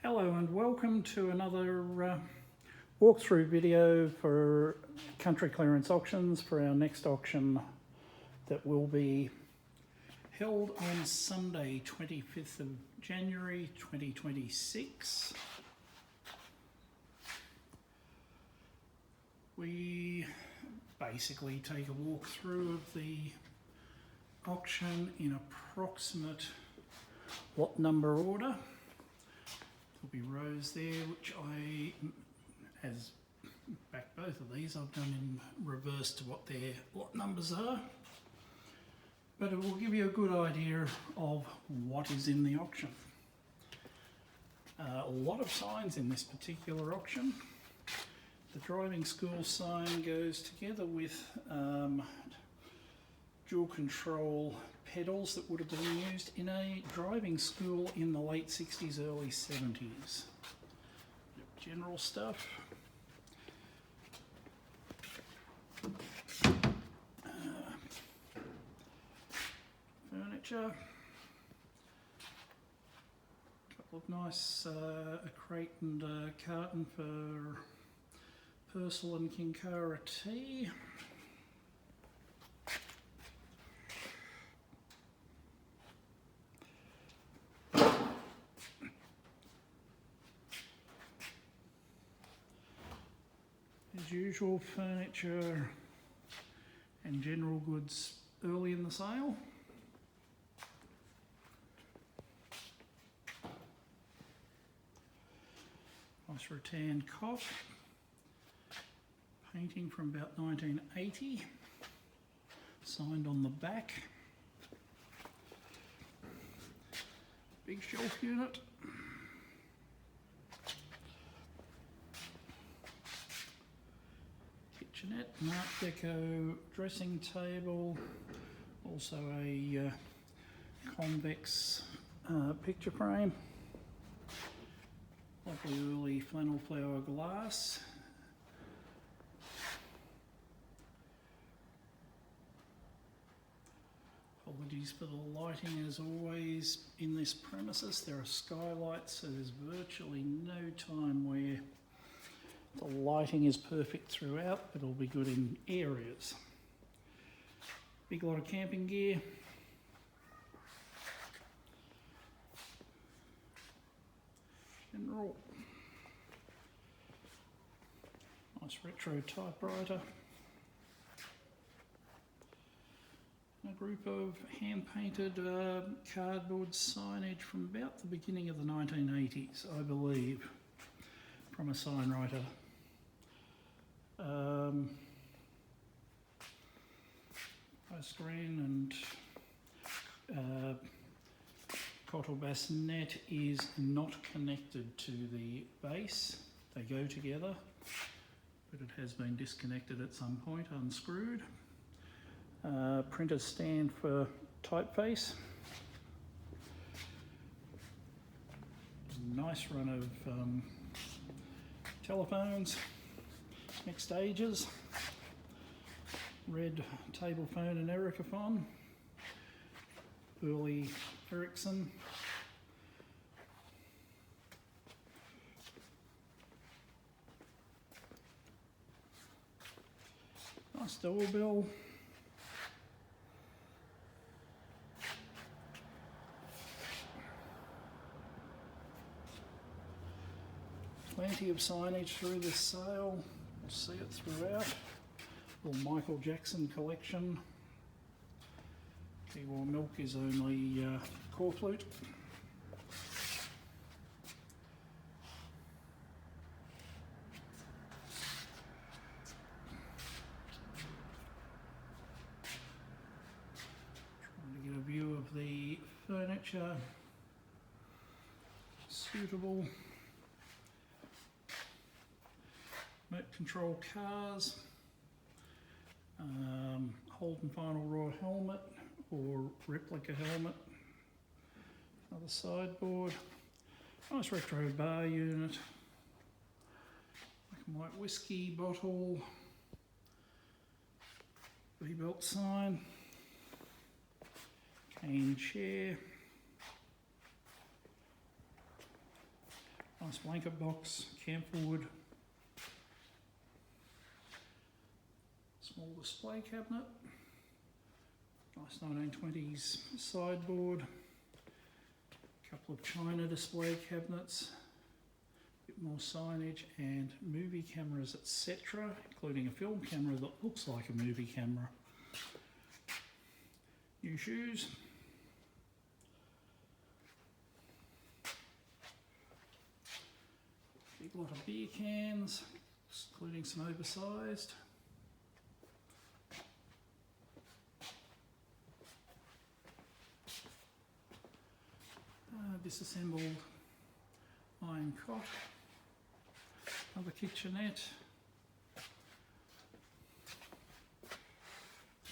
Hello and welcome to another walkthrough video for Country Clearance Auctions for our next auction that will be held on Sunday 25th of January 2026. We basically take a walk through of the auction in approximate lot number order. There'll be rows there, which as back both of these, I've done in reverse to what their lot numbers are. But it will give you a good idea of what is in the auction. A lot of signs in this particular auction. The driving school sign goes together with dual control pedals that would have been used in a driving school in the late 60s, early 70s. General stuff. Furniture. Couple of nice, a crate and a carton for Purcell and Kinkara tea. As usual, furniture and general goods early in the sale. Nice rattan cot. Painting from about 1980. Signed on the back. Big shelf unit. Kitchenette, Art Deco dressing table, also a convex picture frame, lovely early flannel flower glass, apologies for the lighting as always in this premises. There are skylights, so there's virtually no time where the lighting is perfect throughout, but it'll be good in areas. Big lot of camping gear. General. Nice retro typewriter. A group of hand-painted cardboard signage from about the beginning of the 1980s, I believe, from a sign writer. Screen and cottle bassinet is not connected to the base. They go together, but it has been disconnected at some point, unscrewed. Printer stand for typeface. Nice run of telephones, mixed ages, red table phone and Ericaphone, early Ericsson, nice doorbell, plenty of signage through this sale. We'll see it throughout. Little Michael Jackson collection. Kiwi milk is only core flute. Trying to get a view of the furniture. Suitable. Remote control cars, Holden Final Raw helmet or replica helmet, another sideboard, nice retro bar unit, black and white whiskey bottle, V-belt sign, cane chair, Nice blanket box, camphor wood. Small display cabinet. Nice 1920s sideboard. Couple of china display cabinets. Bit more signage and movie cameras, etc., including a film camera that looks like a movie camera. New shoes. Big lot of beer cans, including some oversized. Disassembled iron cot. Another kitchenette.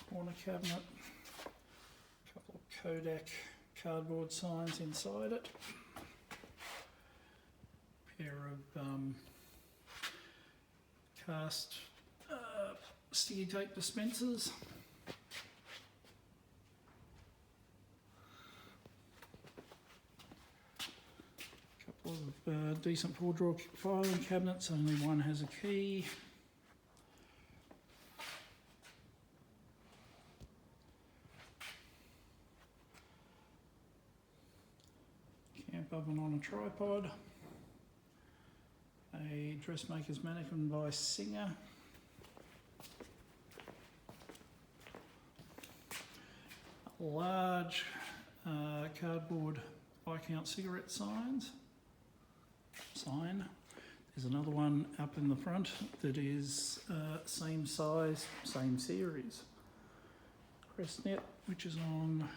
Corner cabinet. A couple of Kodak cardboard signs inside it. Pair of cast sticky tape dispensers. Couple of decent 4-drawer filing cabinets, only one has a key. Camp oven on a tripod. A dressmaker's mannequin by Singer. A large cardboard Viscount cigarette sign. There's another one up in the front that is same size, same series. Crestnet, which is on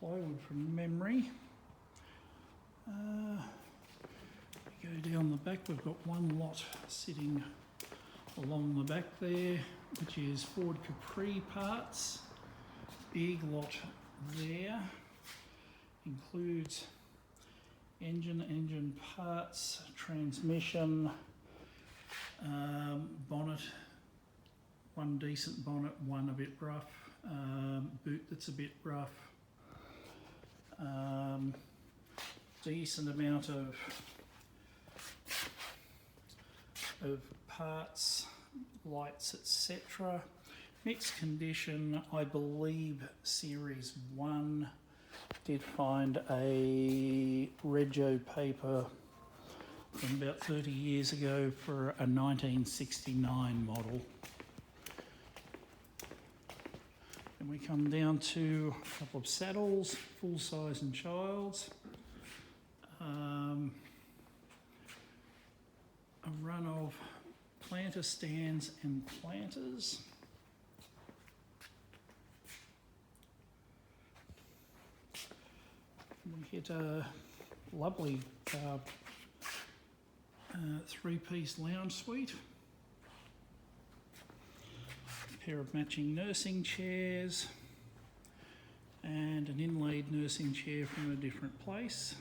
plywood from memory. Go down the back, we've got one lot sitting along the back there, which is Ford Capri parts. Big lot there. Includes engine parts, transmission, bonnet, one decent bonnet, one a bit rough, boot that's a bit rough. Decent amount of parts, lights, etc. Mixed condition, I believe Series 1 did find a rego paper from about 30 years ago for a 1969 model. And we come down to a couple of saddles, full size and child's. A run of planter stands and planters. We hit a lovely 3-piece lounge suite. A pair of matching nursing chairs and an inlaid nursing chair from a different place.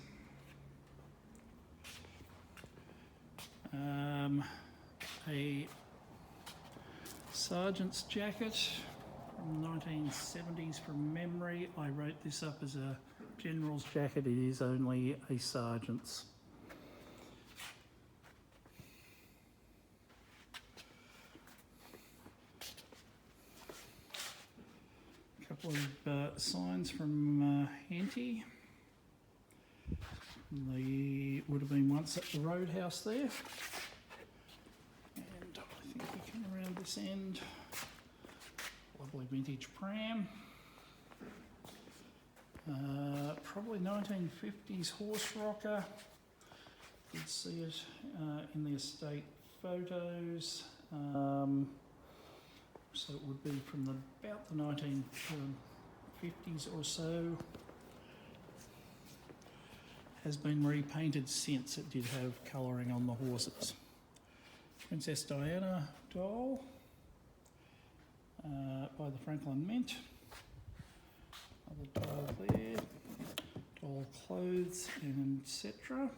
A sergeant's jacket from the 1970s from memory. I wrote this up as a general's jacket, it is only a sergeant's. A couple of signs from Henty. They would have been once at the roadhouse there. And I think we come around this end. Lovely vintage pram. Probably 1950s horse rocker. You can see it in the estate photos. So it would be from about the 1950s or so. Has been repainted since. It did have colouring on the horses. Princess Diana doll by the Franklin Mint. Another doll there. Doll clothes and etc.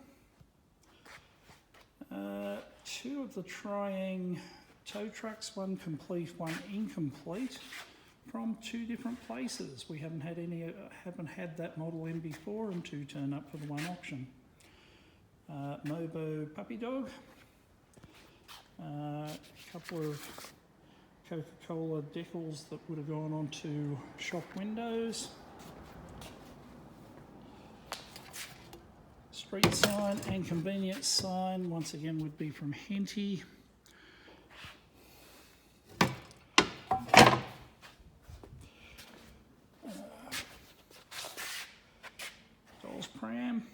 Two of the Triang tow trucks, one complete, one incomplete, from two different places. We haven't had that model in before, and two turn up for the one auction. Mobo puppy dog, a couple of Coca-Cola decals that would have gone onto shop windows, street sign and convenience sign, once again would be from Henty. Dolls pram,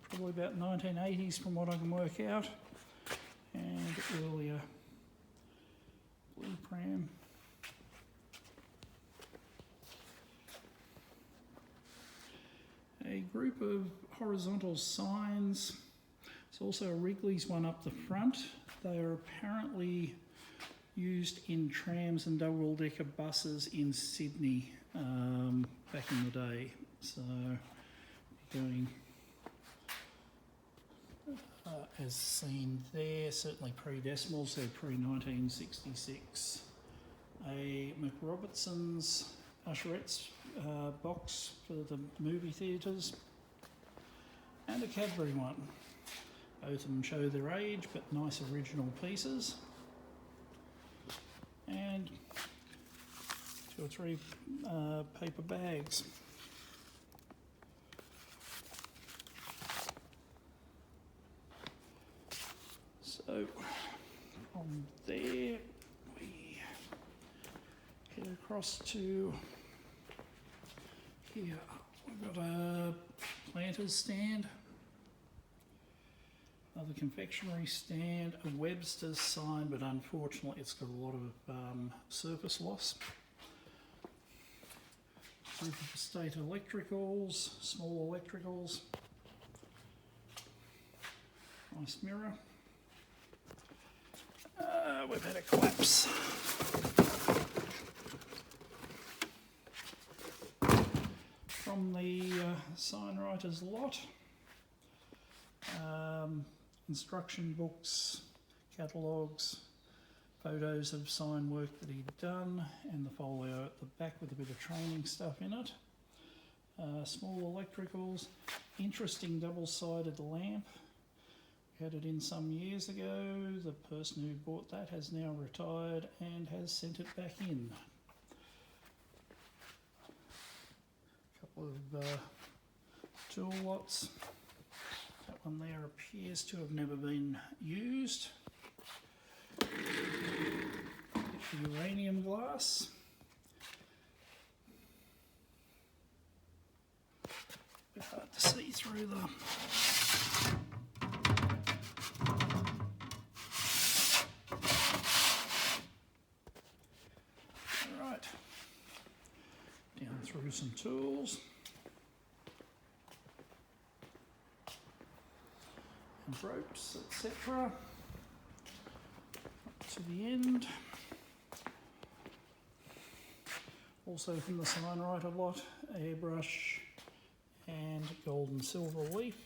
probably about 1980s from what I can work out, and earlier blue pram. A group of horizontal signs. There's also a Wrigley's one up the front. They are apparently used in trams and double-decker buses in Sydney back in the day. So, doing as seen there, certainly pre-decimals, so pre-1966. A McRobertson's Usherettes box for the movie theatres, and a Cadbury one. Both of them show their age, but nice original pieces. And 2 or 3 paper bags. So from there we head across to here. We've got a Planters stand, another confectionery stand, a Webster's sign, but unfortunately it's got a lot of surface loss. Group of estate electricals, small electricals, nice mirror. We've had a collapse. From the sign writer's lot, instruction books, catalogues, photos of sign work that he'd done, and the folio at the back with a bit of training stuff in it. Small electricals, interesting double-sided lamp. We had it in some years ago. The person who bought that has now retired and has sent it back in. Couple of tool lots. That one there appears to have never been used. The uranium glass. A bit hard to see through the through some tools and ropes, etc. Up to the end. Also from the sign writer lot, airbrush and gold and silver leaf.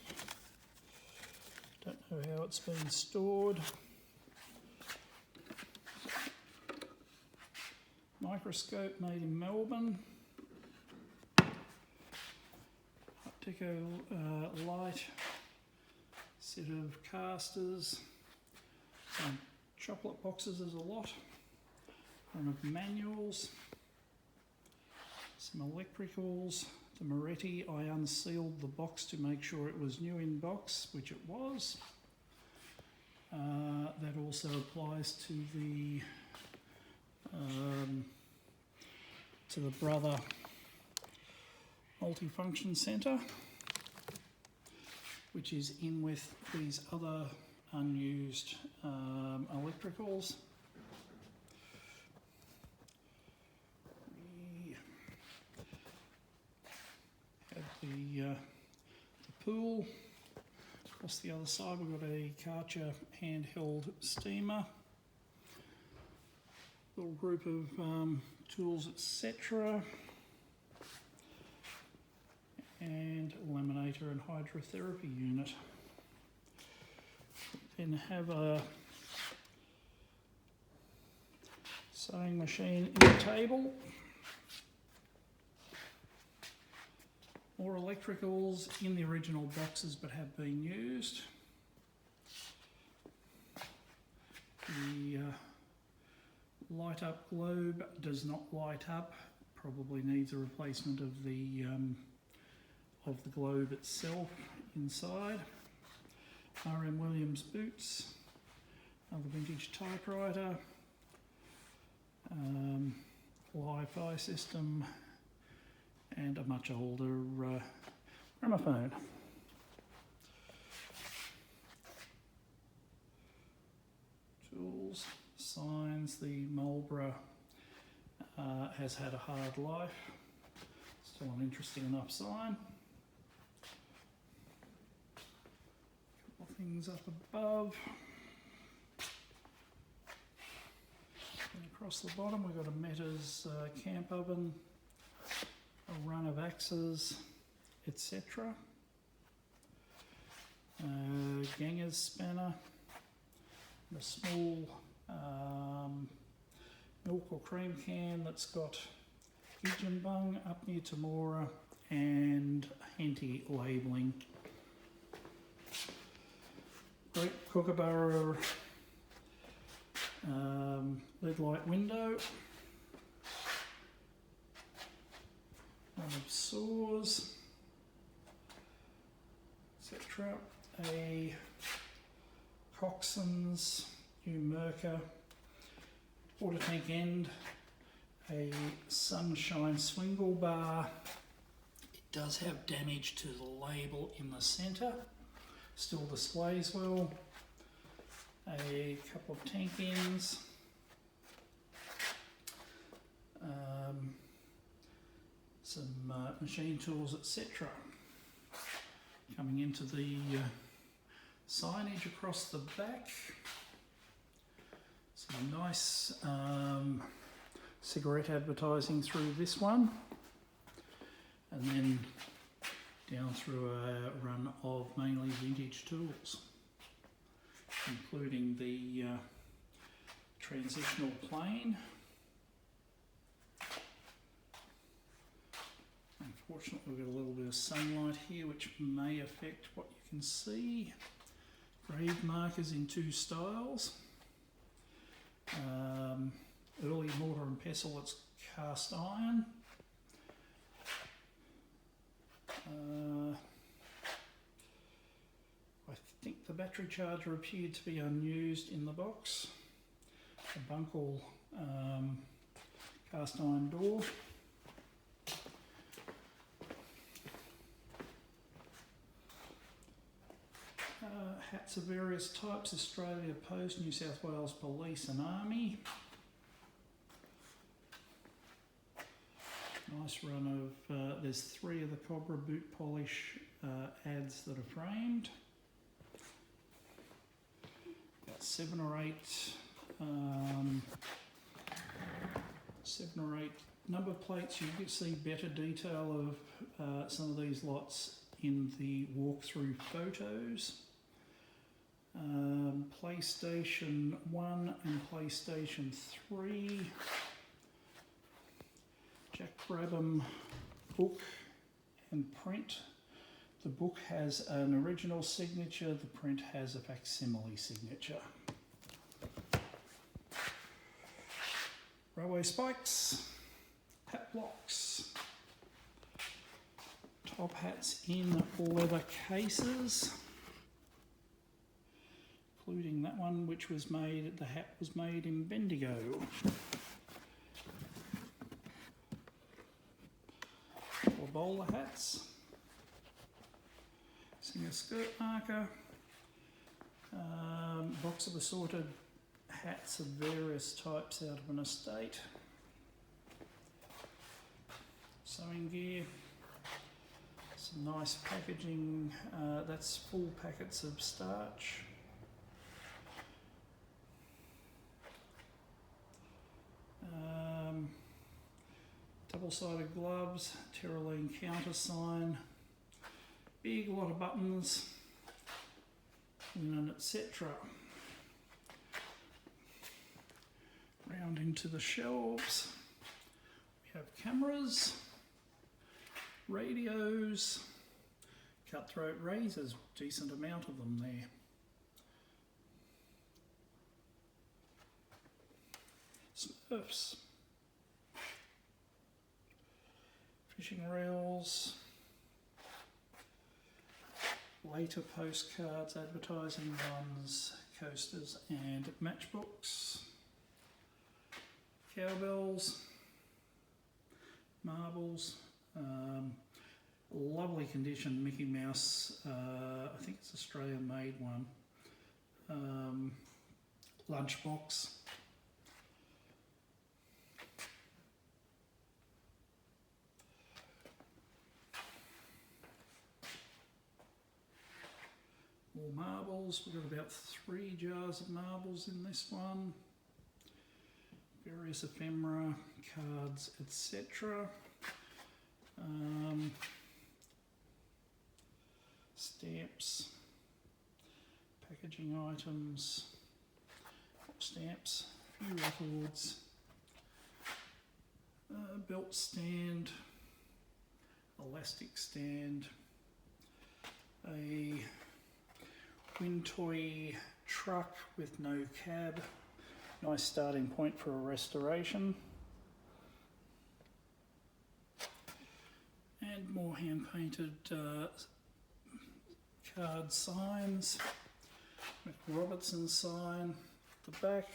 Don't know how it's been stored. Microscope made in Melbourne. Deco light, set of casters, some chocolate boxes as a lot, one of manuals, some electricals, the Moretti. I unsealed the box to make sure it was new in box, which it was. That also applies to the Brother multifunction centre, which is in with these other unused electricals. We have the pool. Across the other side we've got a Karcher handheld steamer. Little group of tools, etc. And laminator and hydrotherapy unit. Then have a sewing machine in the table. More electricals in the original boxes but have been used. The light up globe does not light up, probably needs a replacement of the globe itself inside. R.M. Williams boots, another vintage typewriter, Wi-Fi system, and a much older gramophone. Tools, signs, the Marlborough has had a hard life, still an interesting enough sign. A couple of things up above. And across the bottom we've got a Metta's camp oven, a run of axes, etc. Ganger's spanner, and a small milk or cream can that's got Gidgenbung up near Tamora and Henty labelling. Great Kookaburra lead light window. One of saws, etc. A Coxson's new Mercer water tank end, a Sunshine Swingle bar. It does have damage to the label in the centre, still displays well. A couple of tank ends, some machine tools, etc. Coming into the signage across the back, some nice cigarette advertising through this one, and then down through a run of mainly vintage tools, including the transitional plane. Unfortunately, we've got a little bit of sunlight here which may affect what you can see. Grave markers in two styles. Early mortar and pestle that's cast iron. I think the battery charger appeared to be unused in the box. A Bunkel cast iron door. Hats of various types, Australia Post, New South Wales Police and Army. Nice run of, there's 3 of the Cobra boot polish ads that are framed. About 7 or 8 number plates. You can see better detail of some of these lots in the walkthrough photos. PlayStation 1 and PlayStation 3. Jack Brabham book and print. The book has an original signature, the print has a facsimile signature. Railway spikes, hat blocks, top hats in leather cases, including that one which was made, the hat was made in Bendigo. Or bowler hats, singer skirt marker, box of assorted hats of various types out of an estate, sewing gear, some nice packaging, that's full packets of starch. Double-sided gloves, Tyrolean countersign, big lot of buttons, linen, etc. Round into the shelves, we have cameras, Radios, cutthroat razors, decent amount of them there. Smurfs, fishing reels, later postcards, advertising ones, coasters and matchbooks, cowbells, marbles, lovely condition Mickey Mouse, I think it's Australian made one, lunchbox. More marbles, we've got about 3 jars of marbles in this one. Various ephemera, cards, etc. Stamps, packaging items, stamps, a few records, belt stand, elastic stand, a wind toy truck with no cab. Nice starting point for a restoration. And more hand painted card signs. Robertson sign at the back.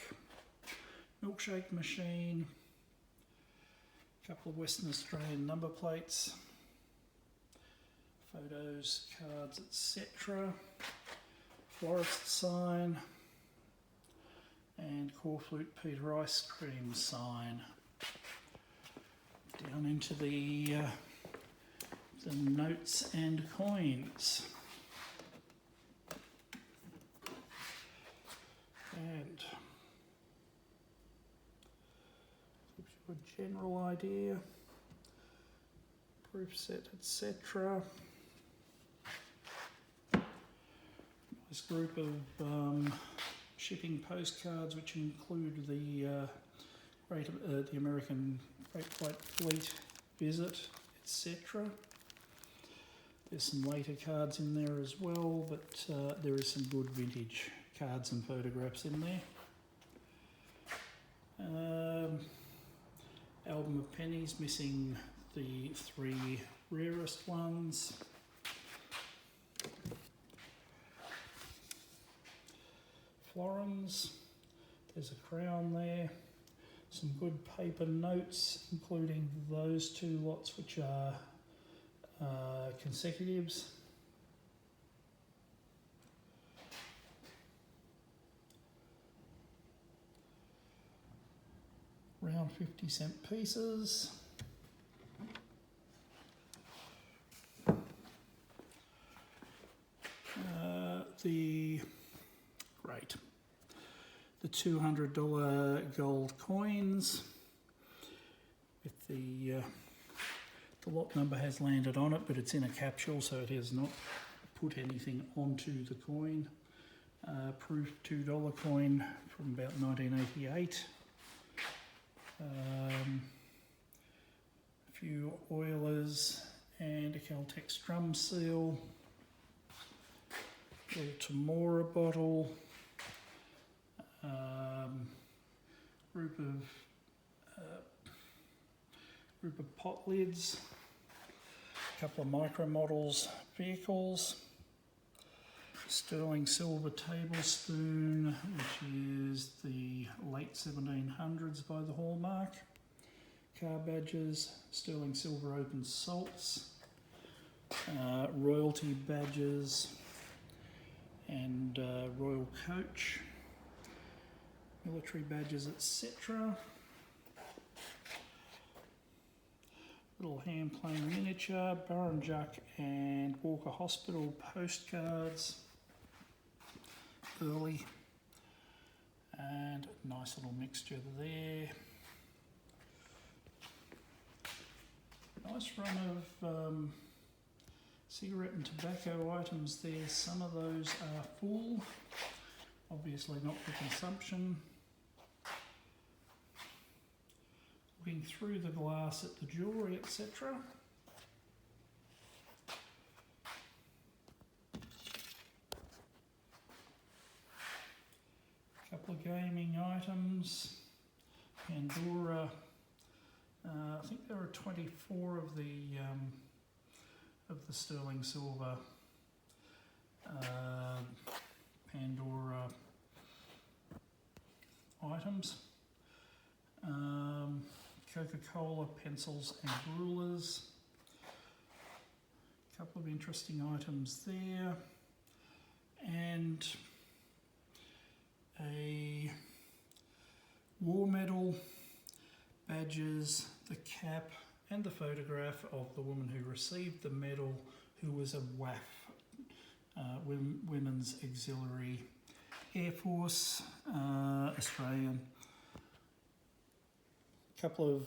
Milkshake machine. A couple of Western Australian number plates. Photos, cards, etc. Florist sign. And Corflute Peter ice cream sign. Down into the notes and coins. And gives you a general idea. Proof set, etc. Nice group of shipping postcards, which include the the American Great White Fleet visit, etc. There's some later cards in there as well, but there is some good vintage cards and photographs in there. Album of pennies, missing the 3 rarest ones. Florins, there's a crown there, some good paper notes, including those 2 lots which are consecutives. Round 50-cent pieces. The $200 gold coins with the lot number has landed on it, but it's in a capsule, so it has not put anything onto the coin. Proof $2 coin from about 1988. A few Oilers and a Caltex drum seal. A little Tamora bottle. Group of pot lids. A couple of micro models vehicles. Sterling silver tablespoon, which is the late 1700s by the Hallmark. Car badges, sterling silver open salts, royalty badges, and royal coach, military badges, etc. Little hand plane miniature, Barrenjock and Walker Hospital postcards. Early, and nice little mixture there. Nice run of cigarette and tobacco items there. Some of those are full, obviously not for consumption. Looking through the glass at the jewellery, etc. couple of gaming items. Pandora. I think there are 24 of the sterling silver Pandora items. Coca-Cola pencils and rulers. A couple of interesting items there. And a war medal, badges, the cap, and the photograph of the woman who received the medal, who was a WAF, Women's Auxiliary Air Force, Australian. Couple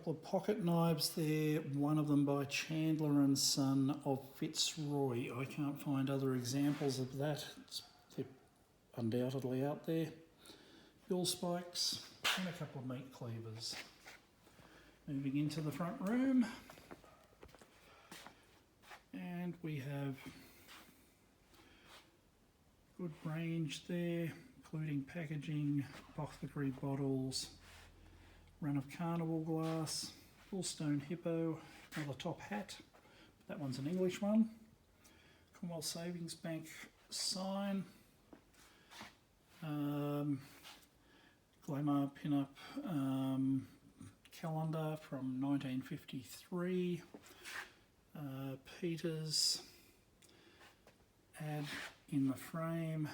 of pocket knives there, one of them by Chandler and Son of Fitzroy. I can't find other examples of that. They're undoubtedly out there. Bill spikes and a couple of meat cleavers. Moving into the front room, and we have good range there, including packaging, apothecary bottles, run of carnival glass, full stone hippo, another top hat, that one's an English one, Commonwealth Savings Bank sign, glamour pin-up calendar from 1953, Peter's ad in the frame,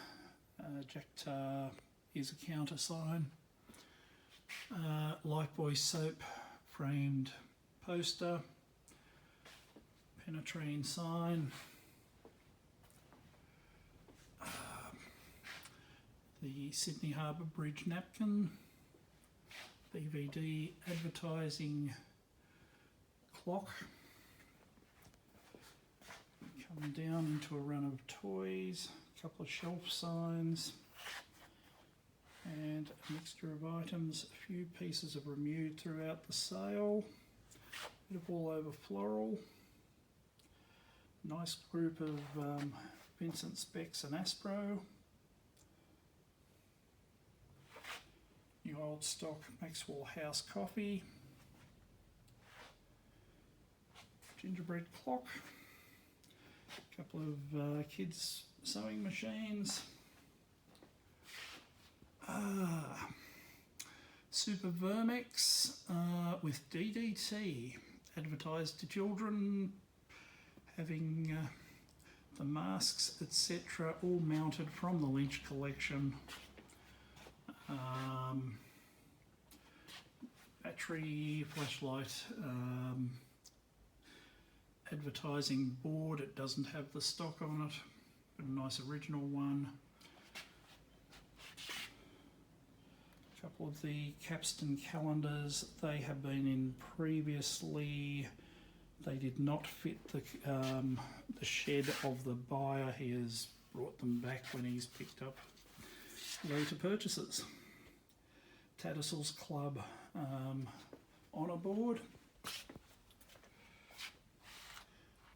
Jack Tar is a countersign, Lifebuoy soap framed poster, Penetrine sign, the Sydney Harbour Bridge napkin, BVD advertising clock, coming down into a run of toys, a couple of shelf signs, and a mixture of items, a few pieces of removed throughout the sale, a bit of all over floral, nice group of Vincent Specs and Aspro, new old stock Maxwell House coffee, gingerbread clock, a couple of kids sewing machines, Super Vermex with DDT, advertised to children, having the masks etc. all mounted from the Lynch collection. Battery, flashlight, advertising board, it doesn't have the stock on it, but a nice original one. A couple of the Capstan calendars, they have been in previously, they did not fit the shed of the buyer. He has brought them back when he's picked up later purchases. Tattersalls Club honour board,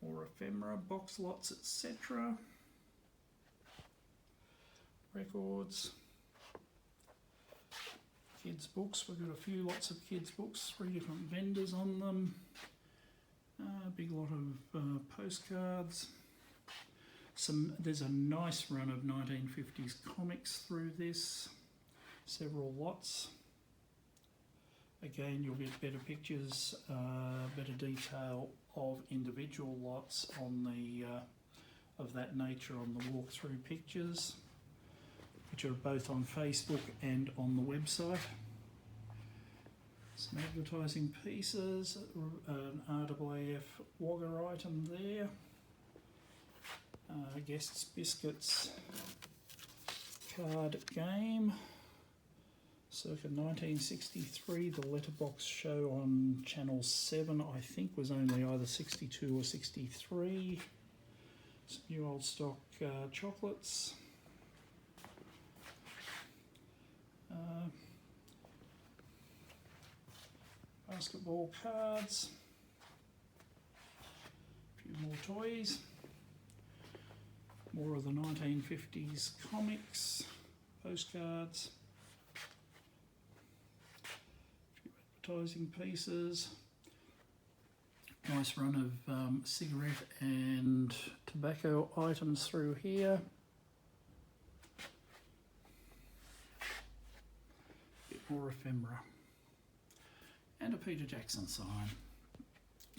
or ephemera, box lots, etc. Records, kids books, we've got a few lots of kids books, 3 different vendors on them, a big lot of postcards. There's a nice run of 1950s comics through this, several lots. Again, you'll get better pictures, better detail of individual lots on the of that nature on the walkthrough pictures, which are both on Facebook and on the website. Some advertising pieces, an RAAF Wagga item there. Guests Biscuits card game, circa 1963. The letterbox show on Channel 7 I think was only either 62 or 63. Some new old stock chocolates. Basketball cards. A few more toys. More of the 1950s comics, postcards, a few advertising pieces. Nice run of cigarette and tobacco items through here. Bit more ephemera. And a Peter Jackson sign.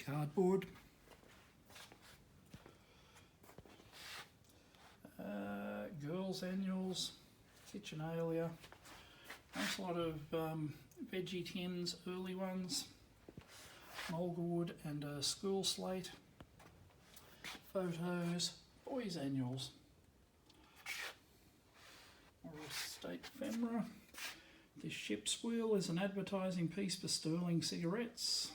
Cardboard. Girls' annuals, kitchenalia. Nice lot of veggie tins, early ones. Mulberwood and a school slate. Photos, boys' annuals. More state ephemera. This ship's wheel is an advertising piece for Sterling cigarettes.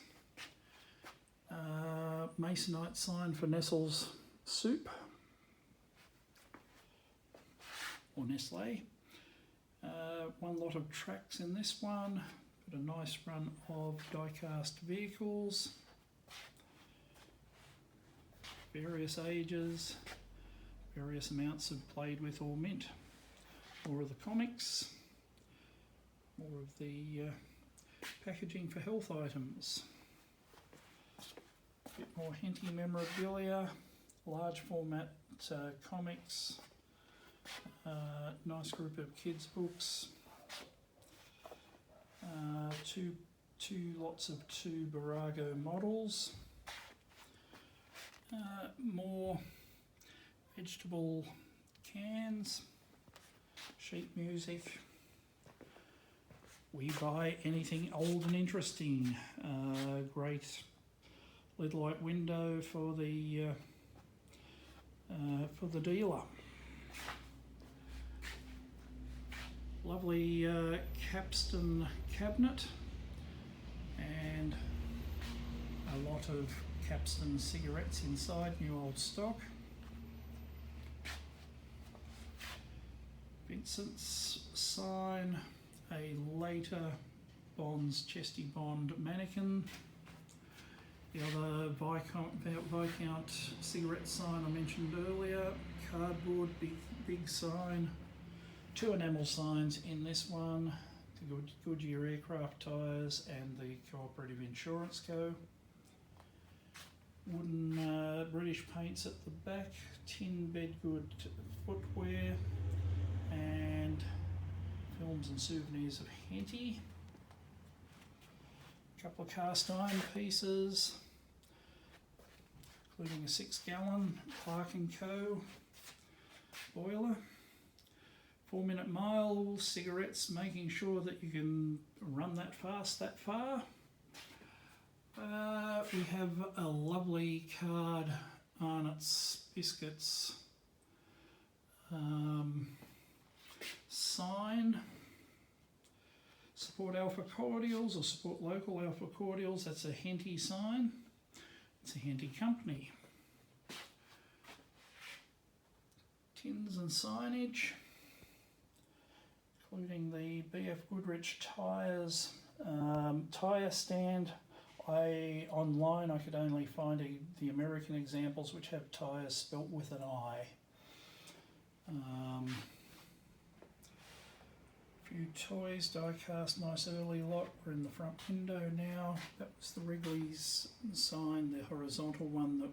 Masonite sign for Nestle's soup. Or Nestle. One lot of tracks in this one. Got a nice run of die-cast vehicles. Various ages. Various amounts of played with or mint. More of the comics. More of the packaging for health items. A bit more Henty memorabilia. Large format comics. Nice group of kids' books. Two lots of two Barago models. More vegetable cans. Sheet music. We buy anything old and interesting. Great lid light window for the dealer. Lovely capstan cabinet and a lot of capstan cigarettes inside, new old stock. Vincent's sign, a later Bonds Chesty Bond mannequin. The other Viscount cigarette sign I mentioned earlier, cardboard, big sign. Two enamel signs in this one, the Goodyear aircraft tyres and the Cooperative Insurance Co. Wooden British paints at the back, tin bedgood footwear, and films and souvenirs of Henty. A couple of cast iron pieces, including a 6-gallon Clark & Co. boiler. 4-minute mile, cigarettes, making sure that you can run that fast, that far. We have a lovely card, Arnott's biscuits sign. Support Alpha Cordials or support local Alpha Cordials. That's a Henty sign. It's a Henty company. Tins and signage, including the BF Goodrich tyres tyre stand. Online I could only find the American examples which have tyres spelt with an I. Few toys, die-cast, nice early lot. We're in the front window now. That was the Wrigley's sign, the horizontal one that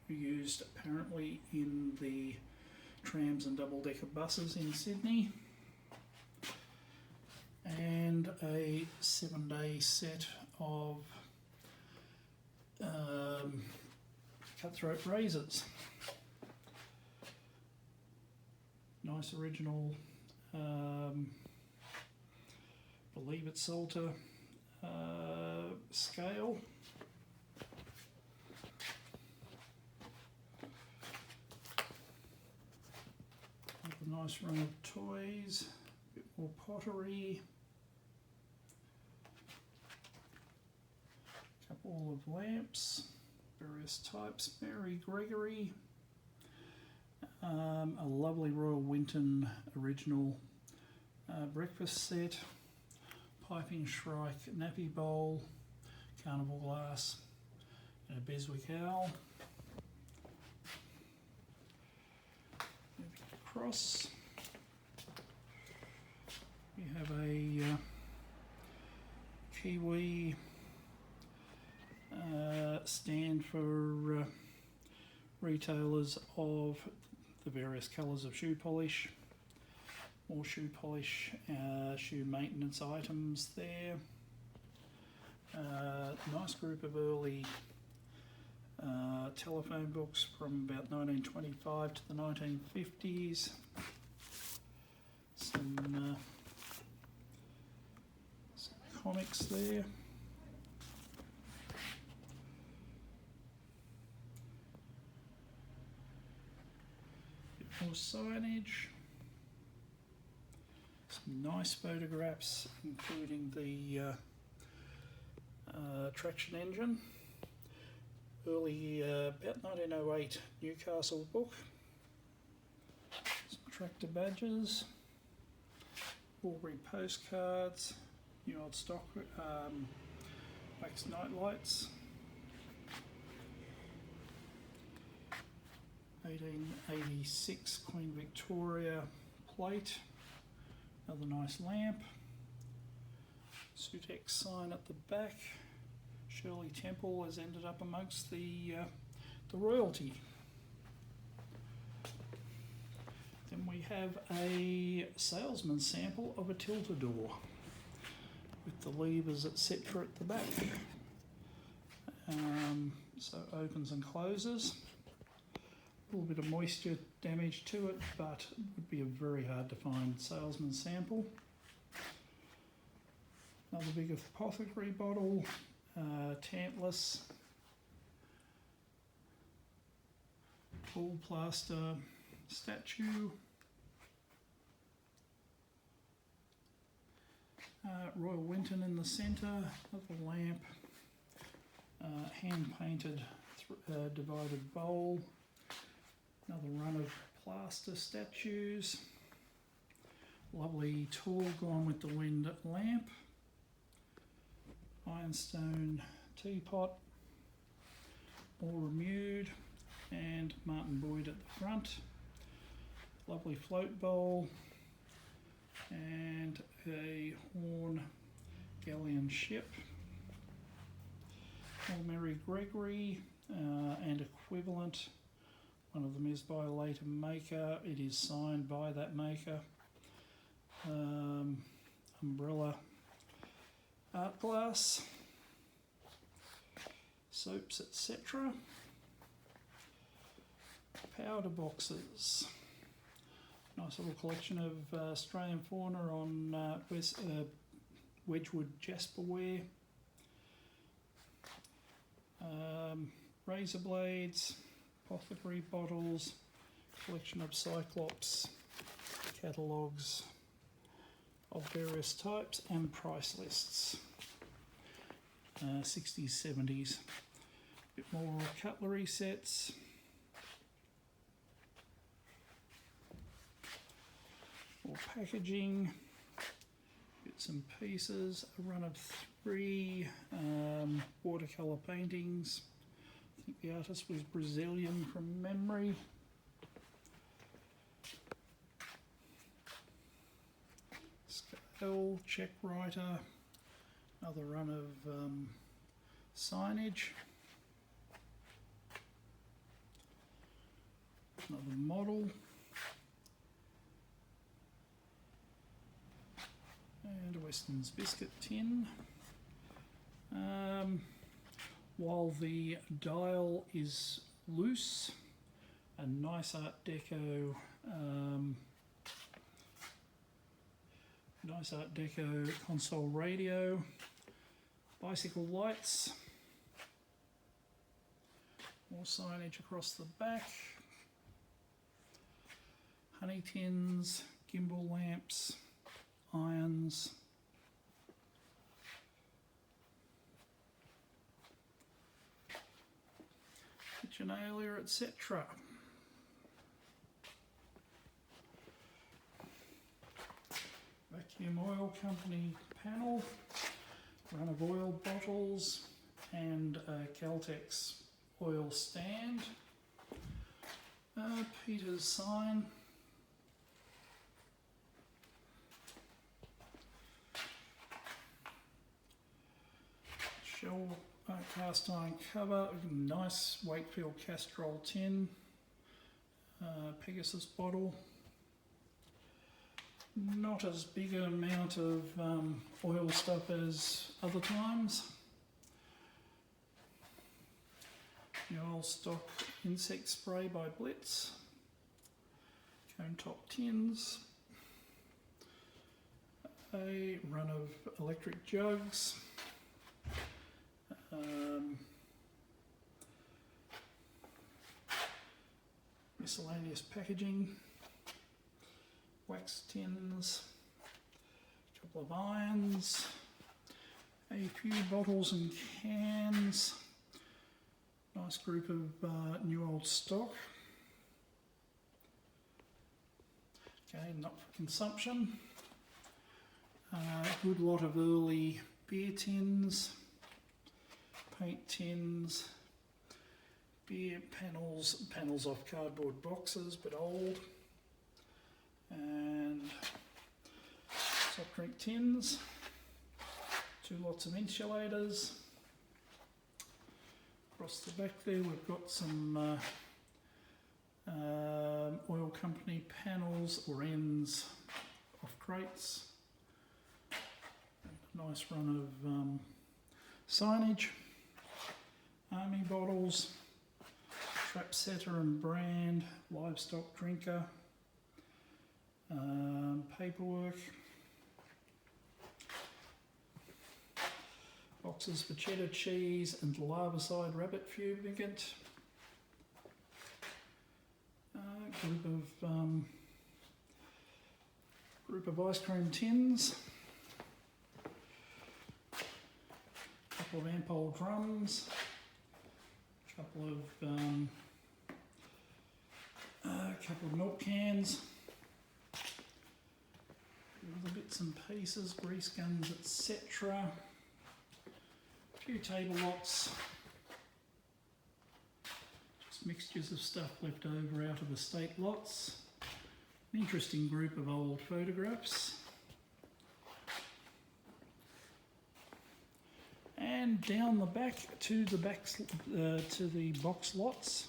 we used apparently in the trams and double-decker buses in Sydney. And a 7-day set of cutthroat razors. Nice original, believe it's Salter scale. A nice run of toys, a bit more pottery. Couple of lamps, various types, Mary Gregory, a lovely Royal Winton original breakfast set, piping shrike nappy bowl, carnival glass, and a Beswick owl. across. We have a Kiwi stand for retailers of the various colours of shoe polish. More shoe polish, shoe maintenance items there. Nice group of early telephone books from about 1925 to the 1950s. Some comics there. Bit more signage. Some nice photographs, including the traction engine. Early, about 1908 Newcastle book. Some tractor badges. Aubrey postcards. New old stock wax night lights. 1886 Queen Victoria plate. Another nice lamp. Sutex sign at the back. Shirley Temple has ended up amongst the royalty. Then we have a salesman's sample of a tiltador with the levers etc. at the back. So opens and closes. A little bit of moisture damage to it, but it would be a very hard to find salesman's sample. Another big apothecary bottle, tantless, full plaster statue, Royal Winton in the centre, another lamp, hand painted divided bowl, another run of plaster statues, lovely tall Gone with the Wind lamp, ironstone teapot, more Remude, and Martin Boyd at the front, lovely float bowl, and a horn galleon ship, Mary Gregory and equivalent. One of them is by a later maker. It is signed by that maker. Umbrella art glass, soaps, etc. Powder boxes. Nice little collection of Australian fauna on Wedgwood jasperware. Razor blades, apothecary bottles, collection of Cyclops catalogues of various types and price lists. 60s, 70s. Bit more cutlery sets. More packaging. Bits and pieces. A run of 3 watercolour paintings. I think the artist was Brazilian from memory. Scale, check writer, another run of signage, another model, and a Weston's biscuit tin. While the dial is loose, a nice Art Deco console radio, bicycle lights, more signage across the back, honey tins, gimbal lamps, irons, kitchenalia, etc. Vacuum Oil Company panel, run of oil bottles, and a Caltex oil stand. Peter's sign, Shell cast iron cover, nice Wakefield Castrol tin, Pegasus bottle. Not as big an amount of oil stuff as other times. Your old stock insect spray by Blitz. Cone top tins. A run of electric jugs. Miscellaneous packaging. Wax tins. A couple of irons. A few bottles and cans. Nice group of new old stock. Okay, not for consumption. Good lot of early beer tins, paint tins, beer panels off cardboard boxes but old, and soft drink tins, 2 lots of insulators. Across the back there we've got some oil company panels or ends off crates. A nice run of signage, army bottles, trap setter and brand, livestock drinker, paperwork, boxes for cheddar cheese and larvicide rabbit fumigant. Group of ice cream tins. Couple of Ampol drums. Couple of milk cans. Other bits and pieces, grease guns, etc. A few table lots. Just mixtures of stuff left over out of estate lots. An interesting group of old photographs. And down the back to the box lots.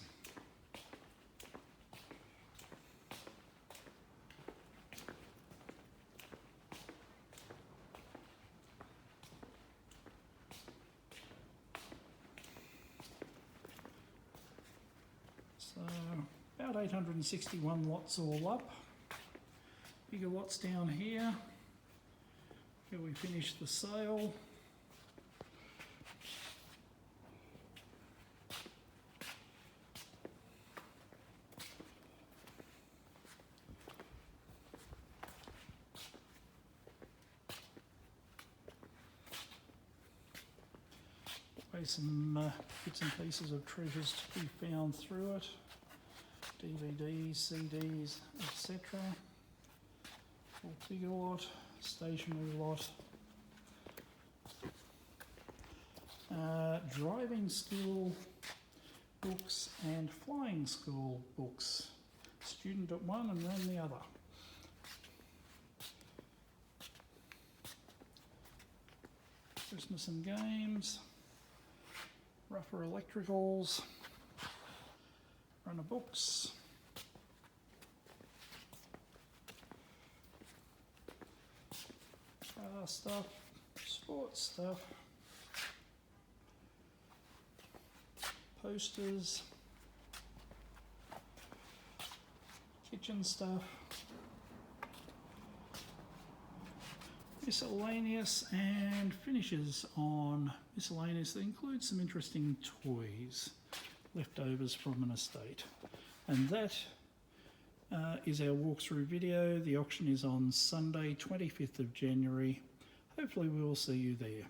So about 861 lots all up. Bigger lots down here. Here we finish the sale. Some bits and pieces of treasures to be found through it, DVDs, CDs, etc. Full figure lot, stationery lot, driving school books and flying school books. Student at one and run the other. Christmas and games. Rougher electricals, run of books, car stuff, sports stuff, posters, kitchen stuff, miscellaneous, and finishes on miscellaneous that includes some interesting toys, leftovers from an estate. And that is our walkthrough video. The auction is on Sunday, 25th of January. Hopefully we will see you there.